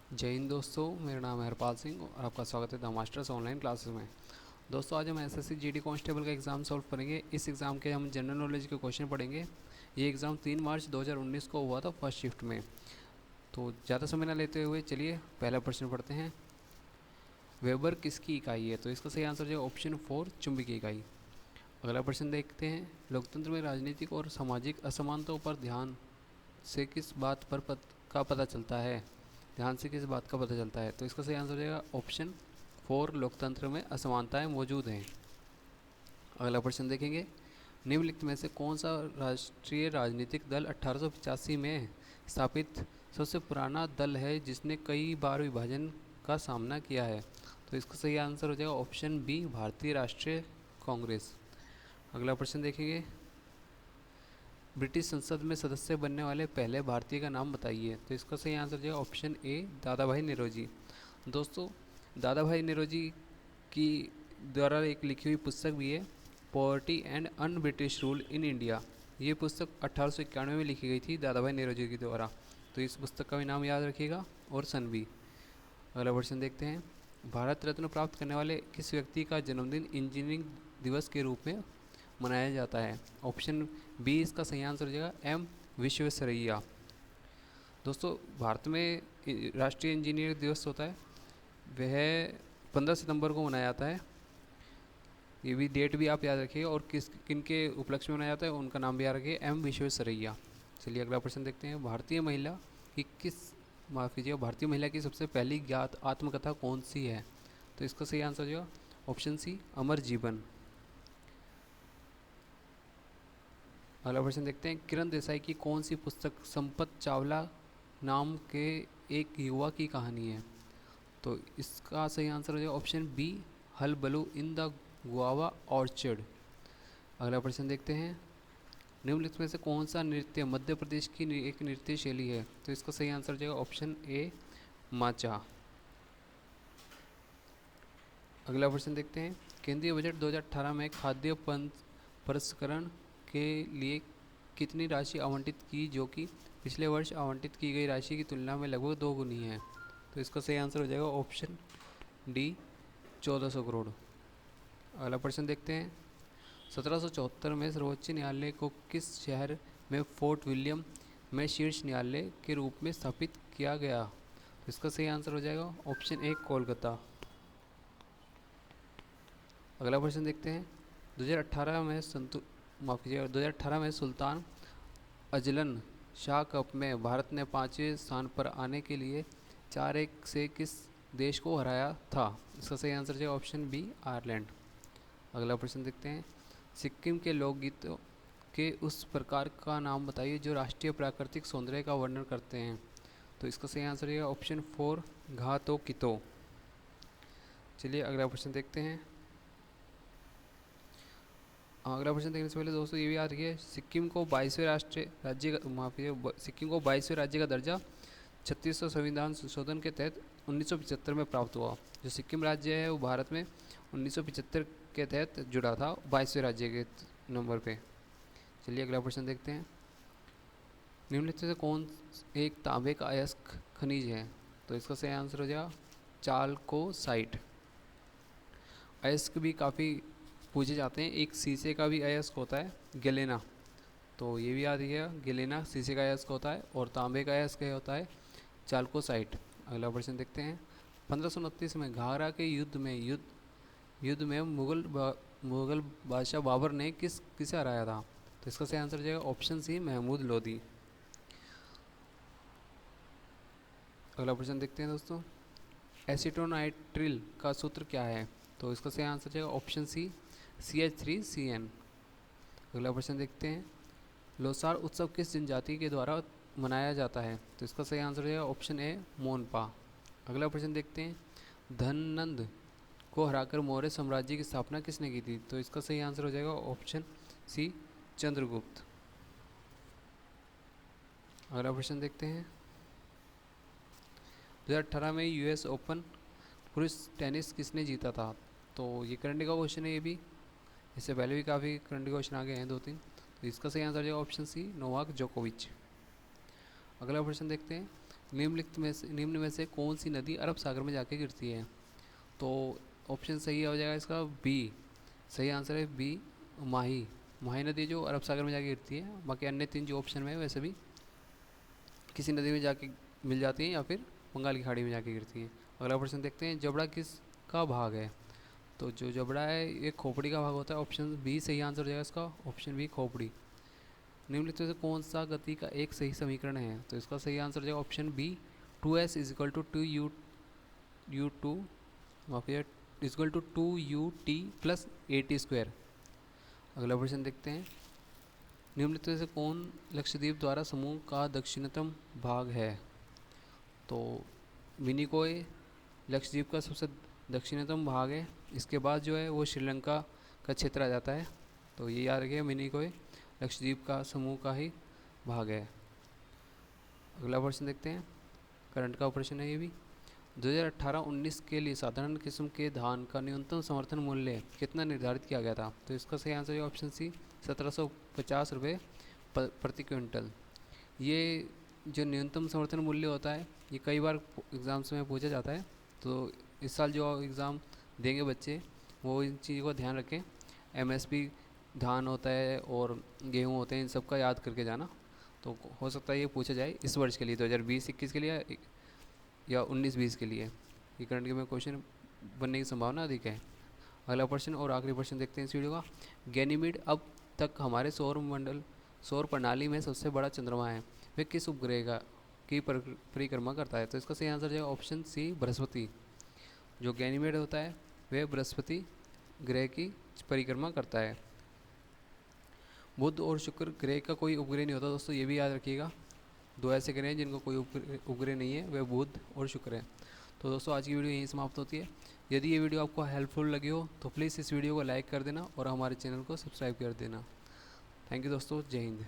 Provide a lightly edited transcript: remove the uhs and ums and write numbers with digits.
जय हिंद दोस्तों, मेरा नाम है हरपाल सिंह और आपका स्वागत है द मास्टर्स ऑनलाइन क्लासेस में। दोस्तों, आज हम एसएससी जीडी कांस्टेबल का एग्ज़ाम सॉल्व करेंगे। इस एग्ज़ाम के हम जनरल नॉलेज के क्वेश्चन पढ़ेंगे। ये एग्ज़ाम 3 मार्च 2019 को हुआ था फर्स्ट शिफ्ट में। तो ज़्यादा समय ना लेते हुए चलिए पहला प्रश्न पढ़ते हैं। वेबर किसकी इकाई है? तो इसका सही आंसर जो ऑप्शन 4 चुंबकीय इकाई। अगला प्रश्न देखते हैं। लोकतंत्र में राजनीतिक और सामाजिक असमानताओं पर ध्यान से किस बात पर का पता चलता है? ध्यान से किस बात का पता चलता है? तो इसका सही आंसर हो जाएगा ऑप्शन 4, लोकतंत्र में असमानताएं मौजूद हैं। अगला प्रश्न देखेंगे। निम्नलिखित में से कौन सा राष्ट्रीय राजनीतिक दल 1885 में स्थापित सबसे पुराना दल है जिसने कई बार विभाजन का सामना किया है? तो इसका सही आंसर हो जाएगा ऑप्शन बी, भारतीय राष्ट्रीय कांग्रेस। अगला प्रश्न देखेंगे। ब्रिटिश संसद में सदस्य बनने वाले पहले भारतीय का नाम बताइए। तो इसका सही आंसर जो है ऑप्शन ए, दादा भाई नौरोजी। दोस्तों, दादा भाई नौरोजी की द्वारा एक लिखी हुई पुस्तक भी है, poverty and un British rule in India. ये पुस्तक 1891 में लिखी गई थी दादा भाई नौरोजी के द्वारा। तो इस पुस्तक का भी नाम याद रखिएगा और सन भी। अगला प्रश्न देखते हैं। भारत रत्न प्राप्त करने वाले किस व्यक्ति का जन्मदिन इंजीनियरिंग दिवस के रूप में मनाया जाता है? ऑप्शन बी इसका सही आंसर हो जाएगा एम विश्वेश्वरैया। दोस्तों, भारत में राष्ट्रीय इंजीनियर दिवस होता है, वह 15 सितंबर को मनाया जाता है। ये भी डेट भी आप याद रखिए और किस किन के उपलक्ष्य में मनाया जाता है उनका नाम भी याद रखिए, एम विश्वेश्वरैया। चलिए अगला प्रश्न देखते हैं। भारतीय महिला की सबसे पहली ज्ञात आत्मकथा कौन सी है? तो इसका सही आंसर जो ऑप्शन सी, अमर जीवन। अगला प्रश्न देखते हैं। किरण देसाई की कौन सी पुस्तक संपत चावला नाम के एक युवा की कहानी है? तो इसका सही आंसर हो जाएगा ऑप्शन बी, हल बलू इन द गुआवा ऑर्चर्ड। अगला प्रश्न देखते हैं। निम्नलिखित में से कौन सा नृत्य मध्य प्रदेश की एक नृत्य शैली है? तो इसका सही आंसर हो जाएगा ऑप्शन ए, माचा। अगला प्रश्न देखते हैं। केंद्रीय बजट 2018 में खाद्य प्रसंस्करण के लिए कितनी राशि आवंटित की, जो कि पिछले वर्ष आवंटित की गई राशि की तुलना में लगभग 2 गुनी है? तो इसका सही आंसर हो जाएगा ऑप्शन डी, 1400 करोड़। अगला प्रश्न देखते हैं। 1774 में सर्वोच्च न्यायालय को किस शहर में फोर्ट विलियम में शीर्ष न्यायालय के रूप में स्थापित किया गया? तो इसका सही आंसर हो जाएगा ऑप्शन ए, कोलकाता। अगला प्रश्न देखते हैं। 2018 में 2018 में सुल्तान अजलन शाह कप में भारत ने 5वें स्थान पर आने के लिए 4-1 से किस देश को हराया था? इसका सही आंसर है ऑप्शन बी, आयरलैंड। अगला प्रश्न देखते हैं। सिक्किम के लोकगीतों के उस प्रकार का नाम बताइए जो राष्ट्रीय प्राकृतिक सौंदर्य का वर्णन करते हैं। तो इसका सही आंसर है ऑप्शन 4, घा तो कितो। चलिए अगला प्रश्न देखते हैं। अगला प्रश्न देखने से पहले दोस्तों ये भी याद रखिए, सिक्किम को 22वें राज्य का दर्जा 36वां संविधान संशोधन के तहत 1975 में प्राप्त हुआ। जो सिक्किम राज्य है वो भारत में 1975 के तहत जुड़ा था 22वें राज्य के नंबर पे। चलिए अगला प्रश्न देखते हैं। निम्नलिखित से कौन एक तांबे का अयस्क खनिज है? तो इसका सही आंसर हो जाएगा चाल्कोसाइट। अयस्क भी काफ़ी पूछे जाते हैं। एक शीशे का भी अयस्क होता है, गैलेना। तो ये भी याद रखिएगा, गैलेना शीशे का अयस्क होता है और तांबे का अयस्क होता है चाल्कोसाइट। अगला प्रश्न देखते हैं। 1529 में घाघरा के युद्ध में मुगल बादशाह बाबर ने किसे हराया था? तो इसका सही आंसर हो जाएगा ऑप्शन सी, महमूद लोदी। अगला प्रश्न देखते हैं दोस्तों। एसीटोनाइट्रिल का सूत्र क्या है? तो इसका सही आंसर हो जाएगा ऑप्शन सी, CH3CN। अगला प्रश्न देखते हैं। लोसार उत्सव किस जनजाति के द्वारा मनाया जाता है? तो इसका सही आंसर हो जाएगा ऑप्शन ए, मोनपा। अगला प्रश्न देखते हैं। धननंद को हराकर मौर्य साम्राज्य की स्थापना किसने की थी? तो इसका सही आंसर हो जाएगा ऑप्शन सी, चंद्रगुप्त। अगला प्रश्न देखते हैं। 2018 में US ओपन पुरुष टेनिस किसने जीता था? तो ये करंट का क्वेश्चन है। ये भी इससे पहले भी काफ़ी करंट क्वेश्चन आ गए हैं 2-3। तो इसका सही आंसर है ऑप्शन सी, नोवाक जोकोविच। अगला प्रश्न देखते हैं। निम्न में से कौन सी नदी अरब सागर में जाके गिरती है? तो ऑप्शन सही हो जाएगा इसका बी। सही आंसर है बी, माही। माही नदी जो अरब सागर में जाके गिरती है। बाकी अन्य तीन जो ऑप्शन में है वैसे भी किसी नदी में जाके मिल जाती हैं या फिर बंगाल की खाड़ी में जाके गिरती हैं। अगला प्रश्न देखते हैं, जबड़ा किसका भाग है? तो जो जबड़ा है ये खोपड़ी का भाग होता है। ऑप्शन बी सही आंसर हो जाएगा इसका, ऑप्शन बी खोपड़ी। निम्नलिखित में से कौन सा गति का एक सही समीकरण है? तो इसका सही आंसर हो जाएगा option B, 2s is equal to 2u माफिया is equal to 2ut plus AT square. अगला प्रश्न देखते हैं, निम्नलिखित में से कौन लक्षद्वीप द्वारा समूह का दक्षिणतम भाग है? तो मिनिकोय लक्षद्वीप का सबसे दक्षिणतम भाग है। इसके बाद जो है वो श्रीलंका का क्षेत्र आ जाता है। तो ये याद रखिए, मिनिकोय लक्षद्वीप का समूह का ही भाग है। अगला प्रश्न देखते हैं, करंट का प्रश्न है ये भी। 2018-19 के लिए साधारण किस्म के धान का न्यूनतम समर्थन मूल्य कितना निर्धारित किया गया था? तो इसका सही आंसर है ऑप्शन सी, 1750 रुपये प्रति क्विंटल। ये जो न्यूनतम समर्थन मूल्य होता है ये कई बार एग्ज़ाम्स में पूछा जाता है। तो इस साल जो एग्ज़ाम देंगे बच्चे वो इन चीज़ों का ध्यान रखें। MSP धान होता है और गेहूँ होते हैं, इन सब का याद करके जाना। तो हो सकता है ये पूछा जाए इस वर्ष के लिए, 2020-21 के लिए या 19-20 के लिए। ये करंट में क्वेश्चन बनने की संभावना अधिक है। अगला प्रश्न और आखिरी प्रश्न देखते हैं इस वीडियो का। गैनीमीड अब तक हमारे सौर प्रणाली में सबसे बड़ा चंद्रमा है, वह किस उपग्रह की परिक्रमा करता है? तो इसका सही आंसर जाएगा ऑप्शन सी, बृहस्पति। जो गैनीमेड होता है वह बृहस्पति ग्रह की परिक्रमा करता है। बुध और शुक्र ग्रह का कोई उपग्रह नहीं होता दोस्तों, ये भी याद रखिएगा। दो ऐसे ग्रह हैं जिनका कोई उपग्रह नहीं है, वह बुध और शुक्र है। तो दोस्तों आज की वीडियो यहीं समाप्त होती है। यदि ये वीडियो आपको हेल्पफुल लगी हो तो प्लीज़ इस वीडियो को लाइक कर देना और हमारे चैनल को सब्सक्राइब कर देना। थैंक यू दोस्तों, जय हिंद।